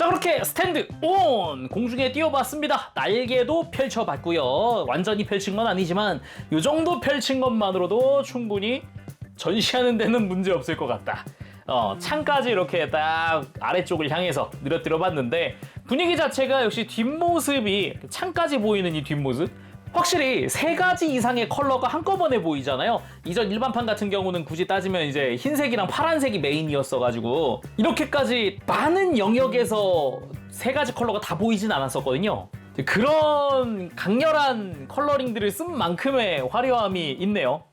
자, 그렇게 스탠드 온! 공중에 띄워봤습니다. 날개도 펼쳐봤고요. 완전히 펼친 건 아니지만 이 정도 펼친 것만으로도 충분히 전시하는 데는 문제 없을 것 같다. 창까지 이렇게 딱 아래쪽을 향해서 늘어뜨려 봤는데 분위기 자체가 역시 뒷모습이 창까지 보이는 이 뒷모습 확실히 3가지 이상의 컬러가 한꺼번에 보이잖아요. 이전 일반판 같은 경우는 굳이 따지면 이제 흰색이랑 파란색이 메인이었어가지고 이렇게까지 많은 영역에서 3가지 컬러가 다 보이진 않았었거든요. 그런 강렬한 컬러링들을 쓴 만큼의 화려함이 있네요.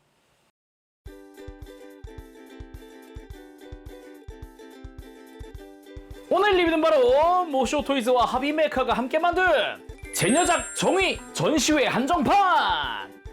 오늘 리뷰는 바로 모쇼토이즈와 하비메카가 함께 만든 제녀작 정의 전시회 한정판!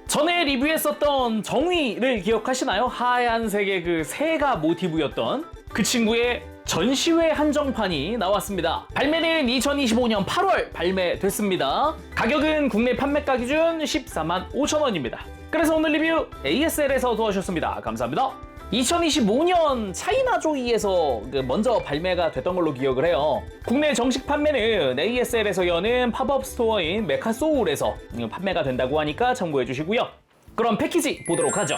전에 리뷰했었던 정의를 기억하시나요? 하얀색의 그 새가 모티브였던 그 친구의 전시회 한정판이 나왔습니다. 발매는 2025년 8월 발매됐습니다. 가격은 국내 판매가 기준 145,000원입니다. 그래서 오늘 리뷰 ASL에서 도와주셨습니다. 감사합니다. 2025년 차이나조이에서 먼저 발매가 됐던 걸로 기억을 해요. 국내 정식 판매는 ASL에서 여는 팝업 스토어인 메카소울에서 판매가 된다고 하니까 참고해 주시고요. 그럼 패키지 보도록 하죠.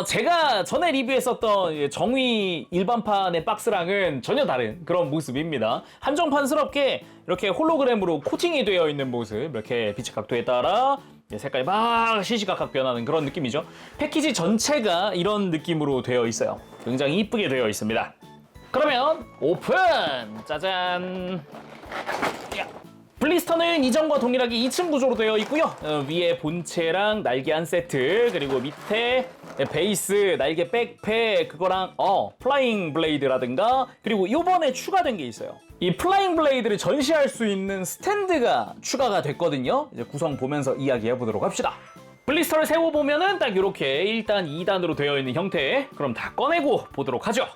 제가 전에 리뷰했었던 정의 일반판의 박스랑은 전혀 다른 그런 모습입니다. 한정판스럽게 이렇게 홀로그램으로 코팅이 되어 있는 모습, 이렇게 빛의 각도에 따라 색깔이 막 시시각각 변하는 그런 느낌이죠. 패키지 전체가 이런 느낌으로 되어 있어요. 굉장히 이쁘게 되어 있습니다. 그러면 오픈! 짜잔! 블리스터는 이전과 동일하게 2층 구조로 되어 있고요. 위에 본체랑 날개 한 세트, 그리고 밑에 베이스, 날개 백팩, 그거랑 플라잉 블레이드라든가, 그리고 이번에 추가된 게 있어요. 이 플라잉 블레이드를 전시할 수 있는 스탠드가 추가가 됐거든요. 이제 구성 보면서 이야기해 보도록 합시다. 블리스터를 세워보면은 딱 이렇게 1단, 2단으로 되어 있는 형태. 그럼 다 꺼내고 보도록 하죠.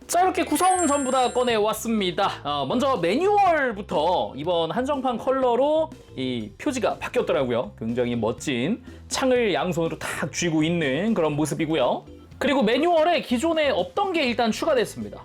자, 이렇게 구성 전부 다 꺼내왔습니다. 먼저 매뉴얼부터 이번 한정판 컬러로 이 표지가 바뀌었더라고요. 굉장히 멋진 창을 양손으로 탁 쥐고 있는 그런 모습이고요. 그리고 매뉴얼에 기존에 없던 게 일단 추가됐습니다.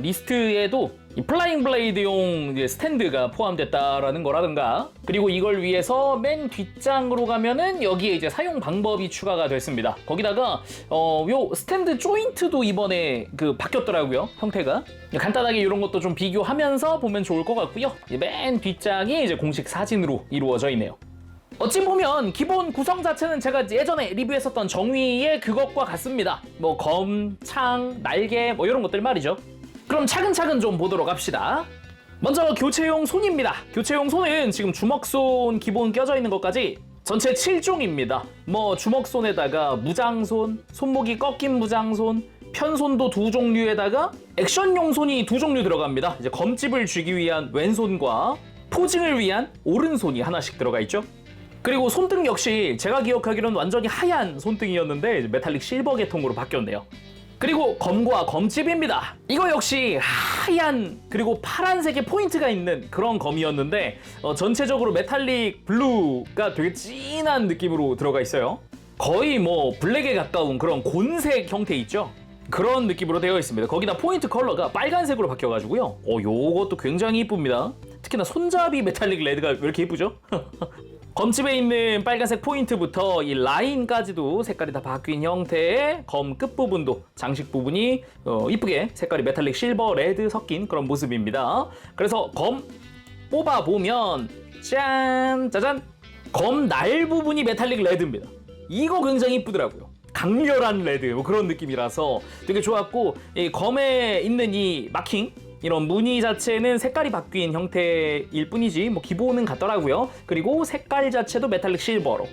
리스트에도 이 플라잉 블레이드용 스탠드가 포함됐다라는 거라든가, 그리고 이걸 위해서 맨 뒷장으로 가면은 여기에 이제 사용 방법이 추가가 됐습니다. 거기다가 요 스탠드 조인트도 이번에 바뀌었더라고요. 형태가. 간단하게 이런 것도 좀 비교하면서 보면 좋을 것 같고요. 맨 뒷장이 이제 공식 사진으로 이루어져 있네요. 어찌 보면 기본 구성 자체는 제가 예전에 리뷰했었던 정의의 그것과 같습니다. 뭐 검, 창, 날개 뭐 이런 것들 말이죠. 그럼 차근차근 좀 보도록 합시다. 먼저 교체용 손입니다. 교체용 손은 지금 주먹손 기본 껴져 있는 것까지 전체 7종입니다. 뭐 주먹손에다가 무장손, 손목이 꺾인 무장손, 편손도 2종류에다가 액션용 손이 2종류 들어갑니다. 이제 검집을 쥐기 위한 왼손과 포징을 위한 오른손이 하나씩 들어가 있죠. 그리고 손등 역시 제가 기억하기로는 완전히 하얀 손등이었는데 메탈릭 실버 계통으로 바뀌었네요. 그리고 검과 검집입니다. 이거 역시 하얀 그리고 파란색의 포인트가 있는 그런 검이었는데 전체적으로 메탈릭 블루가 되게 진한 느낌으로 들어가 있어요. 거의 뭐 블랙에 가까운 그런 곤색 형태 있죠? 그런 느낌으로 되어 있습니다. 거기다 포인트 컬러가 빨간색으로 바뀌어가지고요. 요것도 굉장히 이쁩니다. 특히나 손잡이 메탈릭 레드가 왜 이렇게 이쁘죠? 검집에 있는 빨간색 포인트부터 이 라인까지도 색깔이 다 바뀐 형태의 검 끝부분도 장식 부분이 이쁘게 색깔이 메탈릭 실버 레드 섞인 그런 모습입니다. 그래서 검 뽑아보면 짠! 짜잔! 검 날 부분이 메탈릭 레드입니다. 이거 굉장히 이쁘더라고요. 강렬한 레드 뭐 그런 느낌이라서 되게 좋았고, 이 검에 있는 이 마킹 이런 무늬 자체는 색깔이 바뀐 형태일 뿐이지 뭐 기본은 같더라고요. 그리고 색깔 자체도 메탈릭 실버로,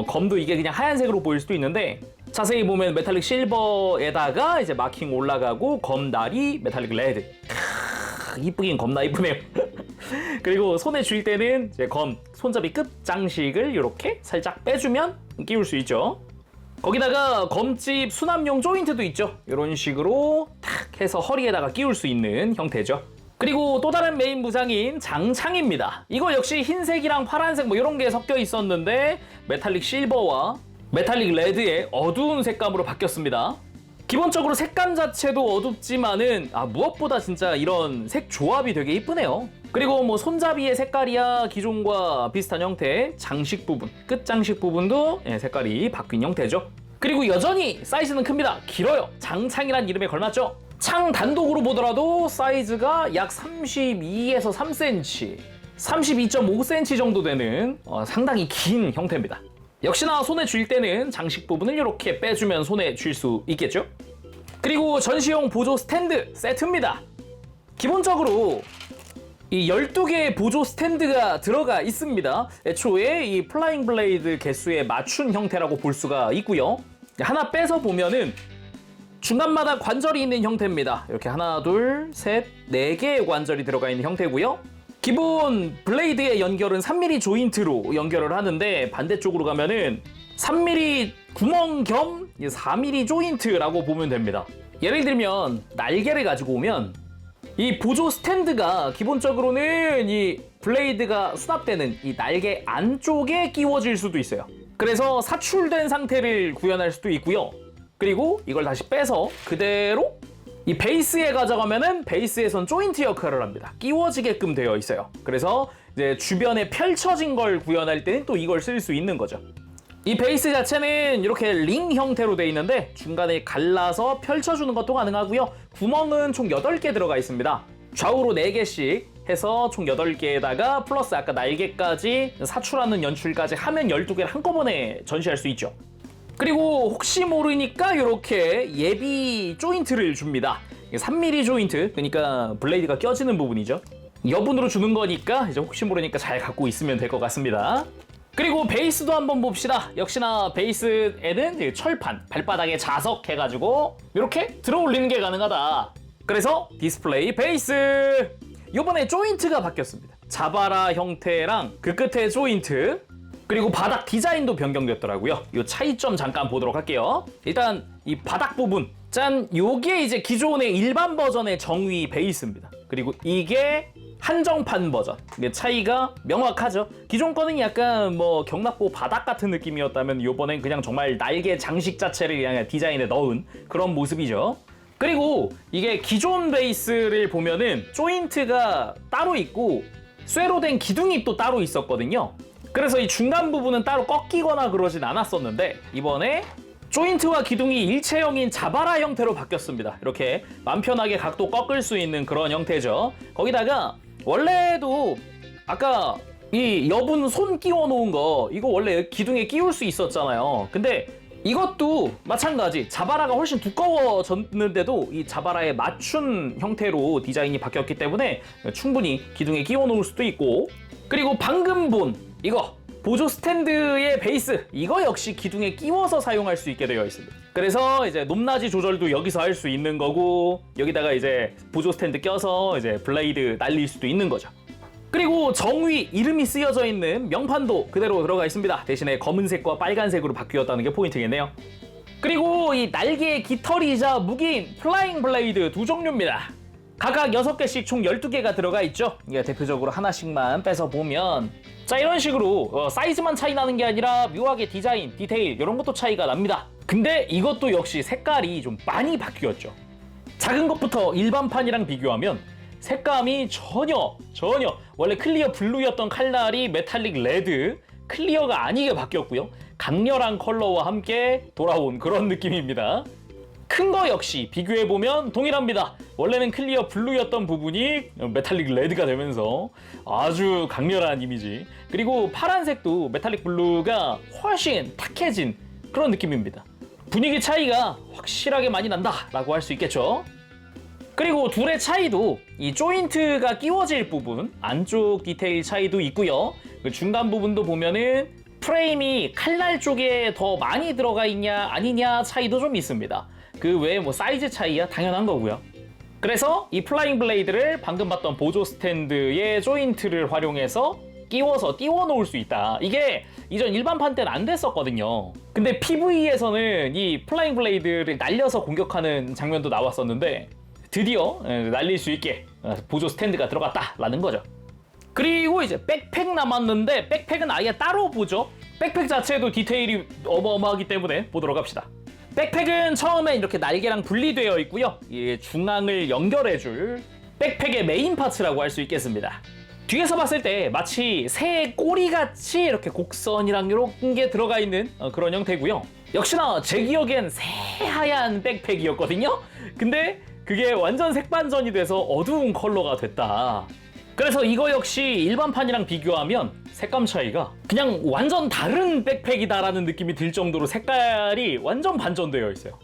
검도 이게 그냥 하얀색으로 보일 수도 있는데 자세히 보면 메탈릭 실버에다가 이제 마킹 올라가고 검날이 메탈릭 레드. 이쁘긴 겁나 이쁘네요. 그리고 손에 쥘 때는 이제 검 손잡이 끝 장식을 이렇게 살짝 빼주면 끼울 수 있죠. 거기다가 검집 수납용 조인트도 있죠. 이런 식으로 탁 해서 허리에다가 끼울 수 있는 형태죠. 그리고 또 다른 메인 무장인 장창입니다. 이거 역시 흰색이랑 파란색 뭐 이런 게 섞여 있었는데 메탈릭 실버와 메탈릭 레드의 어두운 색감으로 바뀌었습니다. 기본적으로 색감 자체도 어둡지만은 무엇보다 진짜 이런 색 조합이 되게 이쁘네요. 그리고 뭐 손잡이의 색깔이야 기존과 비슷한 형태, 장식 부분, 끝 장식 부분도 색깔이 바뀐 형태죠. 그리고 여전히 사이즈는 큽니다. 길어요. 장창이란 이름에 걸맞죠? 창 단독으로 보더라도 사이즈가 약 32에서 3cm, 32.5cm 정도 되는 상당히 긴 형태입니다. 역시나 손에 쥘 때는 장식 부분을 이렇게 빼주면 손에 쥘 수 있겠죠? 그리고 전시용 보조 스탠드 세트입니다. 기본적으로 이 12개의 보조 스탠드가 들어가 있습니다. 애초에 이 플라잉 블레이드 개수에 맞춘 형태라고 볼 수가 있고요. 하나 빼서 보면은 중간마다 관절이 있는 형태입니다. 이렇게 하나, 둘, 셋, 4개의 관절이 들어가 있는 형태고요. 기본 블레이드의 연결은 3mm 조인트로 연결을 하는데 반대쪽으로 가면은 3mm 구멍 겸 4mm 조인트라고 보면 됩니다. 예를 들면 날개를 가지고 오면 이 보조 스탠드가 기본적으로는 이 블레이드가 수납되는 이 날개 안쪽에 끼워질 수도 있어요. 그래서 사출된 상태를 구현할 수도 있고요. 그리고 이걸 다시 빼서 그대로 이 베이스에 가져가면은 베이스에선 조인트 역할을 합니다. 끼워지게끔 되어 있어요. 그래서 이제 주변에 펼쳐진 걸 구현할 때는 또 이걸 쓸 수 있는 거죠. 이 베이스 자체는 이렇게 링 형태로 되어 있는데 중간에 갈라서 펼쳐주는 것도 가능하고요. 구멍은 총 8개 들어가 있습니다. 좌우로 4개씩 해서 총 8개에다가 플러스 아까 날개까지 사출하는 연출까지 하면 12개를 한꺼번에 전시할 수 있죠. 그리고 혹시 모르니까 이렇게 예비 조인트를 줍니다. 3mm 조인트, 그러니까 블레이드가 껴지는 부분이죠. 여분으로 주는 거니까 이제 혹시 모르니까 잘 갖고 있으면 될 것 같습니다. 그리고 베이스도 한번 봅시다. 역시나 베이스에는 철판, 발바닥에 자석 해가지고 이렇게 들어 올리는 게 가능하다. 그래서 디스플레이 베이스! 이번에 조인트가 바뀌었습니다. 자바라 형태랑 그 끝에 조인트, 그리고 바닥 디자인도 변경됐더라고요. 이 차이점 잠깐 보도록 할게요. 일단 이 바닥 부분, 짠! 요게 이제 기존의 일반 버전의 정위 베이스입니다. 그리고 이게 한정판 버전. 이게 차이가 명확하죠. 기존 거는 약간 뭐 경납고 바닥 같은 느낌이었다면 이번엔 그냥 정말 날개 장식 자체를 그냥 디자인에 넣은 그런 모습이죠. 그리고 이게 기존 베이스를 보면은 조인트가 따로 있고 쇠로 된 기둥이 또 따로 있었거든요. 그래서 이 중간 부분은 따로 꺾이거나 그러진 않았었는데 이번에 조인트와 기둥이 일체형인 자바라 형태로 바뀌었습니다. 이렇게 맘 편하게 각도 꺾을 수 있는 그런 형태죠. 거기다가 원래도 아까 이 여분 손 끼워 놓은 거 이거 원래 기둥에 끼울 수 있었잖아요. 근데 이것도 마찬가지 자바라가 훨씬 두꺼워졌는데도 이 자바라에 맞춘 형태로 디자인이 바뀌었기 때문에 충분히 기둥에 끼워 놓을 수도 있고, 그리고 방금 본 이거 보조 스탠드의 베이스, 이거 역시 기둥에 끼워서 사용할 수 있게 되어 있습니다. 그래서 이제 높낮이 조절도 여기서 할 수 있는 거고, 여기다가 이제 보조 스탠드 껴서 이제 블레이드 날릴 수도 있는 거죠. 그리고 정위 이름이 쓰여져 있는 명판도 그대로 들어가 있습니다. 대신에 검은색과 빨간색으로 바뀌었다는 게 포인트겠네요. 그리고 이 날개의 깃털이자 무기인 플라잉 블레이드 두 종류입니다. 각각 6개씩 총 12개가 들어가 있죠. 이게 대표적으로 하나씩만 빼서 보면 자, 이런 식으로 사이즈만 차이 나는 게 아니라 묘하게 디자인, 디테일 이런 것도 차이가 납니다. 근데 이것도 역시 색깔이 좀 많이 바뀌었죠. 작은 것부터 일반판이랑 비교하면 색감이 전혀 원래 클리어 블루였던 칼날이 메탈릭 레드, 클리어가 아니게 바뀌었고요. 강렬한 컬러와 함께 돌아온 그런 느낌입니다. 큰 거 역시 비교해보면 동일합니다. 원래는 클리어 블루였던 부분이 메탈릭 레드가 되면서 아주 강렬한 이미지, 그리고 파란색도 메탈릭 블루가 훨씬 탁해진 그런 느낌입니다. 분위기 차이가 확실하게 많이 난다라고 할 수 있겠죠. 그리고 둘의 차이도 이 조인트가 끼워질 부분, 안쪽 디테일 차이도 있고요. 그 중간 부분도 보면은 프레임이 칼날 쪽에 더 많이 들어가 있냐 아니냐 차이도 좀 있습니다. 그 외에 뭐 사이즈 차이야 당연한 거고요. 그래서 이 플라잉 블레이드를 방금 봤던 보조 스탠드의 조인트를 활용해서 끼워서 띄워 놓을 수 있다. 이게 이전 일반판 때는 안 됐었거든요. 근데 PV에서는 이 플라잉 블레이드를 날려서 공격하는 장면도 나왔었는데 드디어 날릴 수 있게 보조 스탠드가 들어갔다라는 거죠. 그리고 이제 백팩 남았는데 백팩은 아예 따로 보죠. 백팩 자체도 디테일이 어마어마하기 때문에 보도록 합시다. 백팩은 처음에 이렇게 날개랑 분리되어 있고요. 이 중앙을 연결해줄 백팩의 메인 파츠라고 할 수 있겠습니다. 뒤에서 봤을 때 마치 새의 꼬리같이 이렇게 곡선이랑 이런 게 들어가 있는 그런 형태고요. 역시나 제 기억엔 새하얀 백팩이었거든요. 근데 그게 완전 색반전이 돼서 어두운 컬러가 됐다. 그래서 이거 역시 일반판이랑 비교하면 색감 차이가 그냥 완전 다른 백팩이다라는 느낌이 들 정도로 색깔이 완전 반전되어 있어요.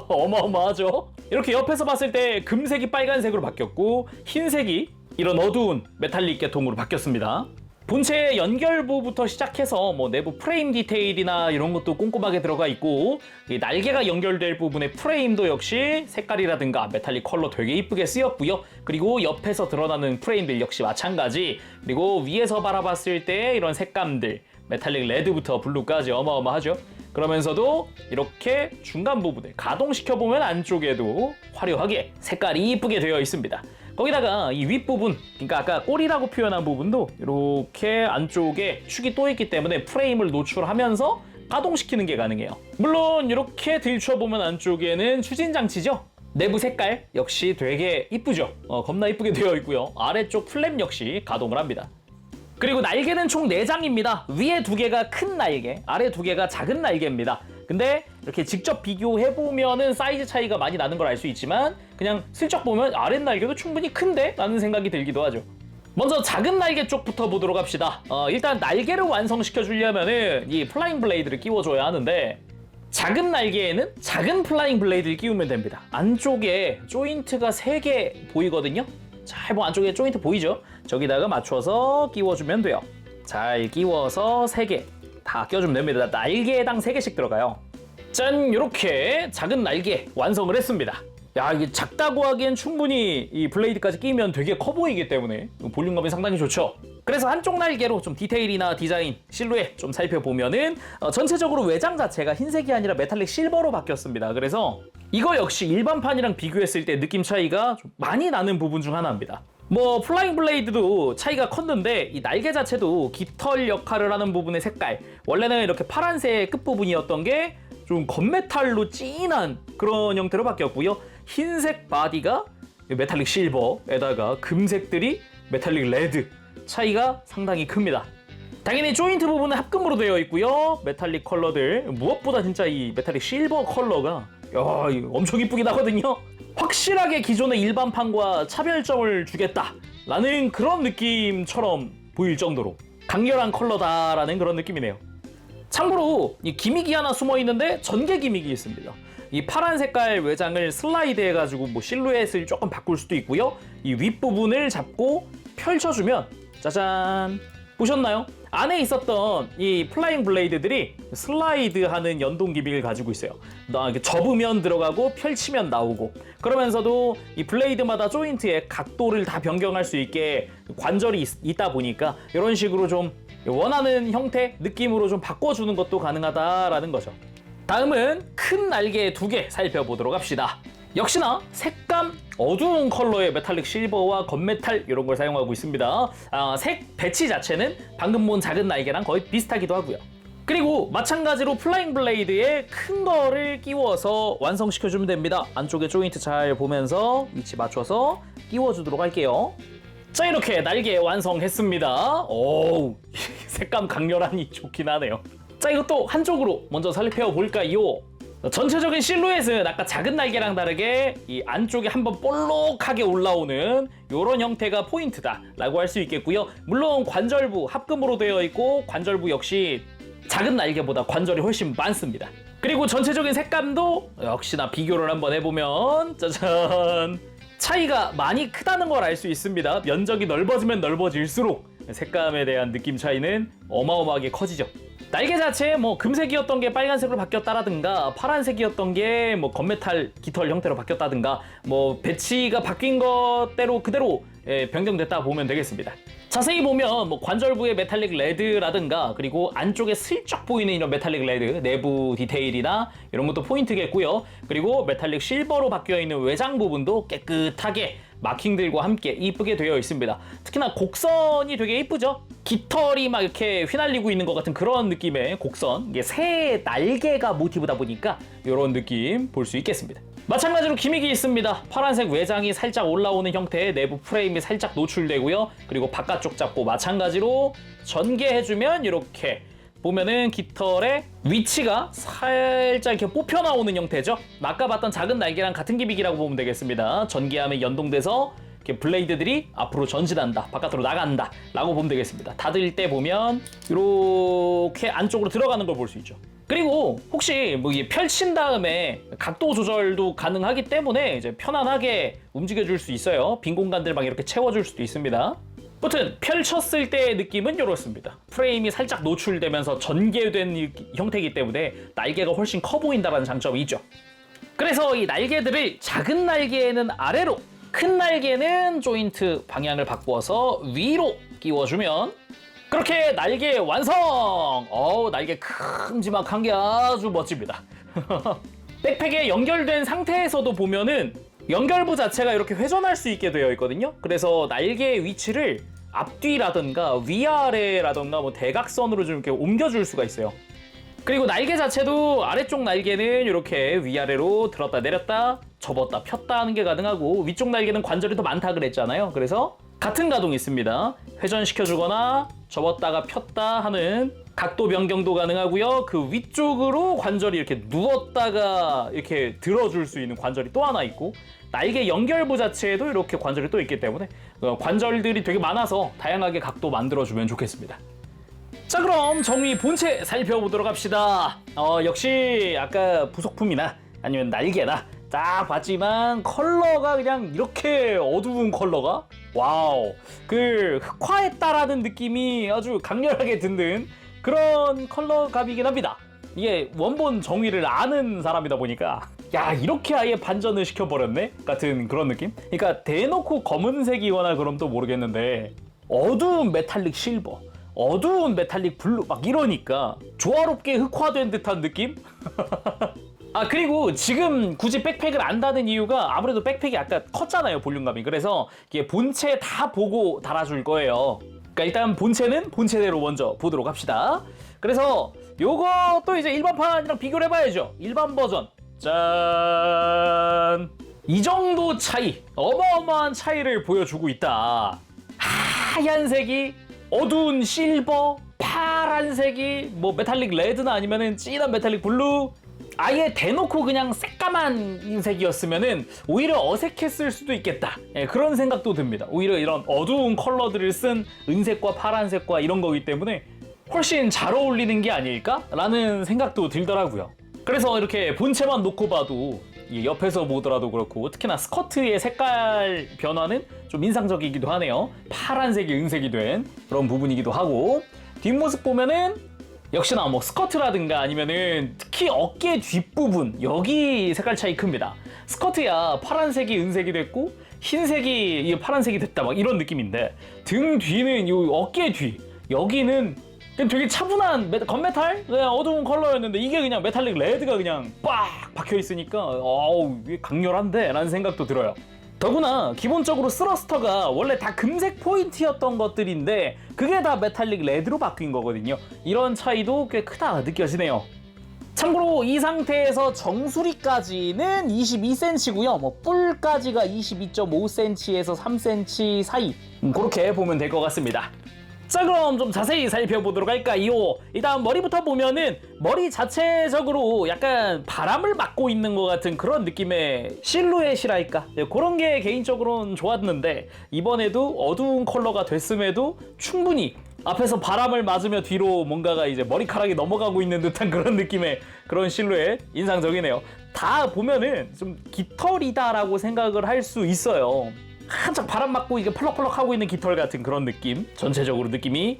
어마어마하죠? 이렇게 옆에서 봤을 때 금색이 빨간색으로 바뀌었고 흰색이 이런 어두운 메탈릭 계통으로 바뀌었습니다. 본체 연결부부터 시작해서 뭐 내부 프레임 디테일이나 이런 것도 꼼꼼하게 들어가 있고 이 날개가 연결될 부분의 프레임도 역시 색깔이라든가 메탈릭 컬러 되게 이쁘게 쓰였고요. 그리고 옆에서 드러나는 프레임들 역시 마찬가지. 그리고 위에서 바라봤을 때 이런 색감들 메탈릭 레드부터 블루까지 어마어마하죠. 그러면서도 이렇게 중간 부분을 가동시켜보면 안쪽에도 화려하게 색깔이 이쁘게 되어 있습니다. 거기다가 이 윗부분, 그러니까 아까 꼬리라고 표현한 부분도 이렇게 안쪽에 축이 또 있기 때문에 프레임을 노출하면서 가동시키는 게 가능해요. 물론 이렇게 들춰보면 안쪽에는 추진 장치죠. 내부 색깔 역시 되게 이쁘죠. 겁나 이쁘게 되어 있고요. 아래쪽 플랩 역시 가동을 합니다. 그리고 날개는 총 4장입니다. 위에 2개가 큰 날개, 아래 2개가 작은 날개입니다. 근데 이렇게 직접 비교해보면은 사이즈 차이가 많이 나는 걸 알 수 있지만 그냥 슬쩍 보면 아랫 날개도 충분히 큰데? 라는 생각이 들기도 하죠. 먼저 작은 날개 쪽부터 보도록 합시다. 일단 날개를 완성시켜 주려면은 이 플라잉 블레이드를 끼워줘야 하는데 작은 날개에는 작은 플라잉 블레이드를 끼우면 됩니다. 안쪽에 조인트가 3개 보이거든요. 잘 보면 안쪽에 조인트 보이죠? 저기다가 맞춰서 끼워주면 돼요. 잘 끼워서 3개 다 껴주면 됩니다. 날개당 3개씩 들어가요. 짠! 이렇게 작은 날개 완성을 했습니다. 야, 이게 작다고 하기엔 충분히 이 블레이드까지 끼면 되게 커 보이기 때문에 볼륨감이 상당히 좋죠. 그래서 한쪽 날개로 좀 디테일이나 디자인, 실루엣 좀 살펴보면은 전체적으로 외장 자체가 흰색이 아니라 메탈릭 실버로 바뀌었습니다. 그래서 이거 역시 일반판이랑 비교했을 때 느낌 차이가 좀 많이 나는 부분 중 하나입니다. 뭐 플라잉 블레이드도 차이가 컸는데 이 날개 자체도 깃털 역할을 하는 부분의 색깔, 원래는 이렇게 파란색 끝부분이었던 게 좀 건메탈로 진한 그런 형태로 바뀌었고요. 흰색 바디가 메탈릭 실버에다가 금색들이 메탈릭 레드, 차이가 상당히 큽니다. 당연히 조인트 부분은 합금으로 되어 있고요. 메탈릭 컬러들, 무엇보다 진짜 이 메탈릭 실버 컬러가 엄청 이쁘긴 하거든요. 확실하게 기존의 일반판과 차별점을 주겠다라는 그런 느낌처럼 보일 정도로 강렬한 컬러다라는 그런 느낌이네요. 참고로 이 기믹이 하나 숨어 있는데 전개 기믹이 있습니다. 이 파란 색깔 외장을 슬라이드 해가지고 뭐 실루엣을 조금 바꿀 수도 있고요. 이 윗부분을 잡고 펼쳐주면 짜잔! 보셨나요? 안에 있었던 이 플라잉 블레이드들이 슬라이드하는 연동 기믹을 가지고 있어요. 이렇게 접으면 들어가고 펼치면 나오고, 그러면서도 이 블레이드마다 조인트의 각도를 다 변경할 수 있게 관절이 있다 보니까 이런 식으로 좀 원하는 형태, 느낌으로 좀 바꿔주는 것도 가능하다라는 거죠. 다음은 큰 날개 2개 살펴보도록 합시다. 역시나 색감 어두운 컬러의 메탈릭 실버와 건메탈 이런 걸 사용하고 있습니다. 색 배치 자체는 방금 본 작은 날개랑 거의 비슷하기도 하고요. 그리고 마찬가지로 플라잉 블레이드에 큰 거를 끼워서 완성시켜주면 됩니다. 안쪽에 조인트 잘 보면서 위치 맞춰서 끼워주도록 할게요. 자, 이렇게 날개 완성했습니다. 오우, 색감 강렬하니 좋긴 하네요. 자, 이것도 한쪽으로 먼저 살펴볼까요? 전체적인 실루엣은 아까 작은 날개랑 다르게 이 안쪽에 한번 볼록하게 올라오는 이런 형태가 포인트다 라고 할 수 있겠고요. 물론 관절부 합금으로 되어 있고 관절부 역시 작은 날개보다 관절이 훨씬 많습니다. 그리고 전체적인 색감도 역시나 비교를 한번 해보면 짜잔! 차이가 많이 크다는 걸 알 수 있습니다. 면적이 넓어지면 넓어질수록 색감에 대한 느낌 차이는 어마어마하게 커지죠. 날개 자체에 뭐 금색이었던 게 빨간색으로 바뀌었다라든가 파란색이었던 게 뭐 건메탈 깃털 형태로 바뀌었다든가 뭐 배치가 바뀐 것대로 그대로 변경됐다 보면 되겠습니다. 자세히 보면 뭐 관절부의 메탈릭 레드라든가 그리고 안쪽에 슬쩍 보이는 이런 메탈릭 레드 내부 디테일이나 이런 것도 포인트겠고요. 그리고 메탈릭 실버로 바뀌어 있는 외장 부분도 깨끗하게 마킹들과 함께 이쁘게 되어 있습니다. 특히나 곡선이 되게 이쁘죠? 깃털이 막 이렇게 휘날리고 있는 것 같은 그런 느낌의 곡선, 이게 새 날개가 모티브다 보니까 이런 느낌 볼 수 있겠습니다. 마찬가지로 기믹이 있습니다. 파란색 외장이 살짝 올라오는 형태의 내부 프레임이 살짝 노출되고요. 그리고 바깥쪽 잡고 마찬가지로 전개해주면 이렇게 보면은 깃털의 위치가 살짝 이렇게 뽑혀 나오는 형태죠. 아까 봤던 작은 날개랑 같은 기믹이라고 보면 되겠습니다. 전개함에 연동돼서 이렇게 블레이드들이 앞으로 전진한다, 바깥으로 나간다 라고 보면 되겠습니다. 닫을 때 보면 이렇게 안쪽으로 들어가는 걸 볼 수 있죠. 그리고 혹시 뭐 펼친 다음에 각도 조절도 가능하기 때문에 이제 편안하게 움직여줄 수 있어요. 빈 공간들 막 이렇게 채워줄 수도 있습니다. 아무튼 펼쳤을 때의 느낌은 이렇습니다. 프레임이 살짝 노출되면서 전개된 형태이기 때문에 날개가 훨씬 커 보인다는 장점이 있죠. 그래서 이 날개들을 작은 날개는 아래로, 큰 날개는 조인트 방향을 바꾸어서 위로 끼워주면 그렇게 날개 완성! 날개 큼지막한 게 아주 멋집니다. 백팩에 연결된 상태에서도 보면은 연결부 자체가 이렇게 회전할 수 있게 되어 있거든요. 그래서 날개의 위치를 앞뒤라든가 위아래라든가 뭐 대각선으로 좀 이렇게 옮겨줄 수가 있어요. 그리고 날개 자체도 아래쪽 날개는 이렇게 위아래로 들었다 내렸다 접었다 폈다 하는 게 가능하고 위쪽 날개는 관절이 더 많다 그랬잖아요. 그래서 같은 가동이 있습니다. 회전시켜주거나 접었다가 폈다 하는 각도 변경도 가능하고요. 그 위쪽으로 관절이 이렇게 누웠다가 이렇게 들어줄 수 있는 관절이 또 하나 있고 날개 연결부 자체에도 이렇게 관절이 또 있기 때문에 관절들이 되게 많아서 다양하게 각도 만들어주면 좋겠습니다. 자, 그럼 정리 본체 살펴보도록 합시다. 역시 아까 부속품이나 아니면 날개나 딱 봤지만 컬러가 그냥 이렇게 어두운 컬러가 와우, 그 흑화했다라는 느낌이 아주 강렬하게 드는 그런 컬러감이긴 합니다. 이게 원본 정의를 아는 사람이다 보니까 야, 이렇게 아예 반전을 시켜버렸네? 같은 그런 느낌? 그러니까 대놓고 검은색이거나 그럼 또 모르겠는데 어두운 메탈릭 실버, 어두운 메탈릭 블루 막 이러니까 조화롭게 흑화된 듯한 느낌? 그리고 지금 굳이 백팩을 안 다는 이유가 아무래도 백팩이 아까 컸잖아요, 볼륨감이. 그래서 이게 본체 다 보고 달아줄 거예요. 그러니까 일단 본체는 본체대로 먼저 보도록 합시다. 그래서 요것도 이제 일반판이랑 비교를 해봐야죠. 일반 버전. 짠! 이 정도 차이, 어마어마한 차이를 보여주고 있다. 하얀색이 어두운 실버, 파란색이 뭐 메탈릭 레드나 아니면은 진한 메탈릭 블루, 아예 대놓고 그냥 새까만 색이었으면은 오히려 어색했을 수도 있겠다. 그런 생각도 듭니다. 오히려 이런 어두운 컬러들을 쓴 은색과 파란색과 이런 거기 때문에 훨씬 잘 어울리는 게 아닐까라는 생각도 들더라고요. 그래서 이렇게 본체만 놓고 봐도 옆에서 보더라도 그렇고 특히나 스커트의 색깔 변화는 좀 인상적이기도 하네요. 파란색이 은색이 된 그런 부분이기도 하고 뒷모습 보면은 역시나 뭐 스커트라든가 아니면은 특히 어깨 뒷부분 여기 색깔 차이 큽니다. 스커트야 파란색이 은색이 됐고 흰색이 파란색이 됐다 막 이런 느낌인데 등 뒤는 이 어깨 뒤 여기는 되게 차분한 건메탈? 그냥 어두운 컬러였는데 이게 그냥 메탈릭 레드가 그냥 빡 박혀 있으니까 어우 이게 강렬한데 라는 생각도 들어요. 더구나 기본적으로 스러스터가 원래 다 금색 포인트였던 것들인데 그게 다 메탈릭 레드로 바뀐 거거든요. 이런 차이도 꽤 크다 느껴지네요. 참고로 이 상태에서 정수리까지는 22cm고요. 뭐 뿔까지가 22.5cm에서 3cm 사이 그렇게 보면 될 것 같습니다. 자, 그럼 좀 자세히 살펴보도록 할까요? 일단 머리부터 보면은 머리 자체적으로 약간 바람을 맞고 있는 것 같은 그런 느낌의 실루엣이랄까? 그런 게 개인적으로는 좋았는데 이번에도 어두운 컬러가 됐음에도 충분히 앞에서 바람을 맞으며 뒤로 뭔가가 이제 머리카락이 넘어가고 있는 듯한 그런 느낌의 그런 실루엣 인상적이네요. 다 보면은 좀 깃털이다라고 생각을 할 수 있어요. 한창 바람 맞고 이게 펄럭펄럭 하고 있는 깃털 같은 그런 느낌, 전체적으로 느낌이.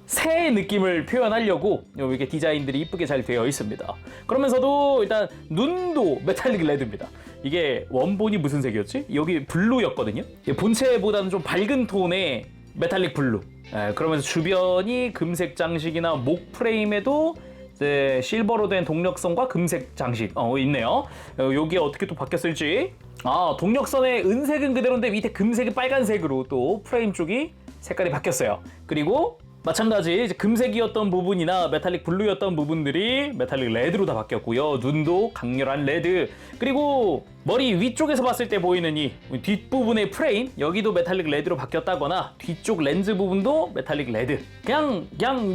새의 느낌을 표현하려고 이렇게 디자인들이 이쁘게 잘 되어 있습니다. 그러면서도 일단 눈도 메탈릭 레드입니다. 이게 원본이 무슨 색이었지? 여기 블루였거든요. 본체보다는 좀 밝은 톤의 메탈릭 블루. 그러면서 주변이 금색 장식이나 목 프레임에도 이제 실버로 된 동력선과 금색 장식 있네요. 여기에 어떻게 또 바뀌었을지. 동력선의 은색은 그대로인데 밑에 금색이 빨간색으로 또 프레임 쪽이 색깔이 바뀌었어요. 그리고 마찬가지 이제 금색이었던 부분이나 메탈릭 블루였던 부분들이 메탈릭 레드로 다 바뀌었고요. 눈도 강렬한 레드. 그리고 머리 위쪽에서 봤을 때 보이는 이 뒷부분의 프레임, 여기도 메탈릭 레드로 바뀌었다거나 뒤쪽 렌즈 부분도 메탈릭 레드. 그냥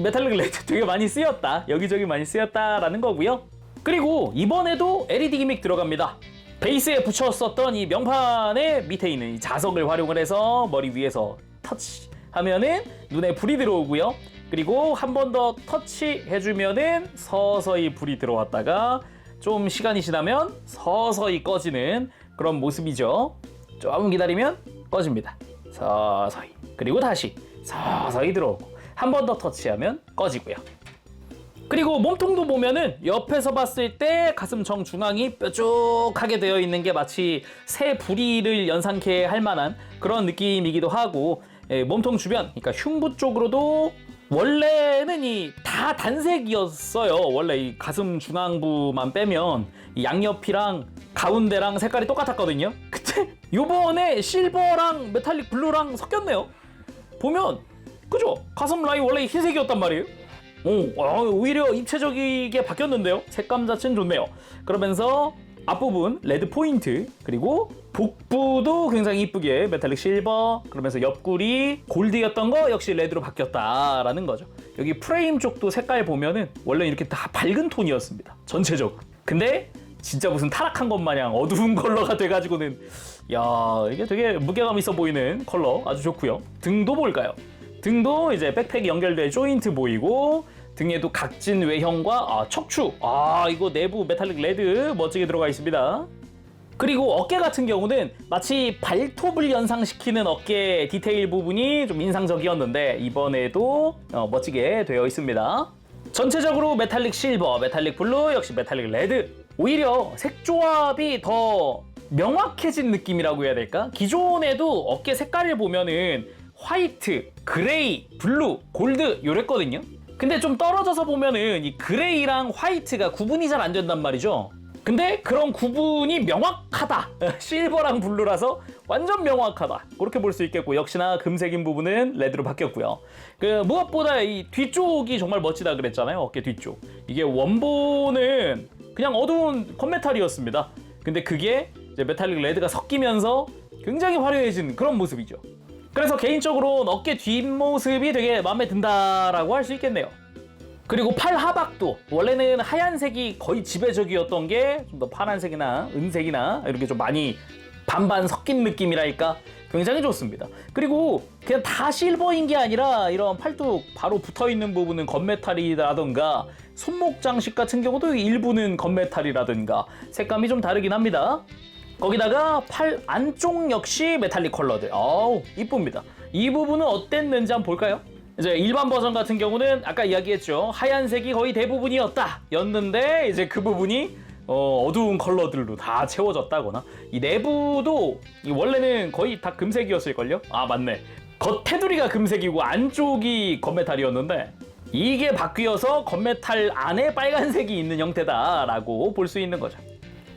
메탈릭 레드 되게 많이 쓰였다. 여기저기 많이 쓰였다라는 거고요. 그리고 이번에도 LED 기믹 들어갑니다. 베이스에 붙였었던 이 명판의 밑에 있는 이 자석을 활용을 해서 머리 위에서 터치하면은 눈에 불이 들어오고요. 그리고 한 번 더 터치해주면은 서서히 불이 들어왔다가 좀 시간이 지나면 서서히 꺼지는 그런 모습이죠. 조금 기다리면 꺼집니다. 서서히. 그리고 다시 서서히 들어오고 한 번 더 터치하면 꺼지고요. 그리고 몸통도 보면은 옆에서 봤을 때 가슴 정중앙이 뾰족하게 되어 있는 게 마치 새 부리를 연상케 할 만한 그런 느낌이기도 하고, 몸통 주변, 그러니까 흉부 쪽으로도 원래는 이 다 단색이었어요. 원래 이 가슴 중앙부만 빼면 이 양옆이랑 가운데랑 색깔이 똑같았거든요. 근데 요번에 실버랑 메탈릭 블루랑 섞였네요. 보면 그죠? 가슴 라인 원래 흰색이었단 말이에요. 오히려 입체적이게 바뀌었는데요. 색감 자체는 좋네요. 그러면서 앞부분 레드 포인트, 그리고 복부도 굉장히 이쁘게 메탈릭 실버, 그러면서 옆구리 골드였던 거 역시 레드로 바뀌었다라는 거죠. 여기 프레임 쪽도 색깔 보면은 원래 이렇게 다 밝은 톤이었습니다. 전체적으로. 근데 진짜 무슨 타락한 것 마냥 어두운 컬러가 돼가지고는 이게 되게 무게감 있어 보이는 컬러 아주 좋고요. 등도 볼까요? 등도 이제 백팩이 연결된 조인트 보이고, 등에도 각진 외형과 척추, 이거 내부 메탈릭 레드 멋지게 들어가 있습니다. 그리고 어깨 같은 경우는 마치 발톱을 연상시키는 어깨 디테일 부분이 좀 인상적이었는데 이번에도 멋지게 되어 있습니다. 전체적으로 메탈릭 실버, 메탈릭 블루, 역시 메탈릭 레드. 오히려 색 조합이 더 명확해진 느낌이라고 해야 될까? 기존에도 어깨 색깔을 보면은 화이트, 그레이, 블루, 골드 요랬거든요. 근데 좀 떨어져서 보면은 이 그레이랑 화이트가 구분이 잘 안 된단 말이죠. 근데 그런 구분이 명확하다. 실버랑 블루라서 완전 명확하다. 그렇게 볼 수 있겠고, 역시나 금색인 부분은 레드로 바뀌었고요. 무엇보다 이 뒤쪽이 정말 멋지다 그랬잖아요. 어깨 뒤쪽. 이게 원본은 그냥 어두운 겉메탈이었습니다. 근데 그게 이제 메탈릭 레드가 섞이면서 굉장히 화려해진 그런 모습이죠. 그래서 개인적으로는 어깨 뒷모습이 되게 마음에 든다라고 할 수 있겠네요. 그리고 팔 하박도 원래는 하얀색이 거의 지배적이었던 게 좀 더 파란색이나 은색이나 이렇게 좀 많이 반반 섞인 느낌이랄까 굉장히 좋습니다. 그리고 그냥 다 실버인 게 아니라 이런 팔뚝 바로 붙어있는 부분은 건메탈이라던가 손목 장식 같은 경우도 일부는 건메탈이라든가 색감이 좀 다르긴 합니다. 거기다가 팔 안쪽 역시 메탈릭 컬러들. 이쁩니다. 이 부분은 어땠는지 한번 볼까요? 이제 일반 버전 같은 경우는 아까 이야기했죠. 하얀색이 거의 대부분이었다 였는데 이제 그 부분이 어두운 컬러들로 다 채워졌다거나, 이 내부도 원래는 거의 다 금색이었을걸요? 맞네. 겉 테두리가 금색이고 안쪽이 건메탈이었는데 이게 바뀌어서 건메탈 안에 빨간색이 있는 형태다라고 볼 수 있는 거죠.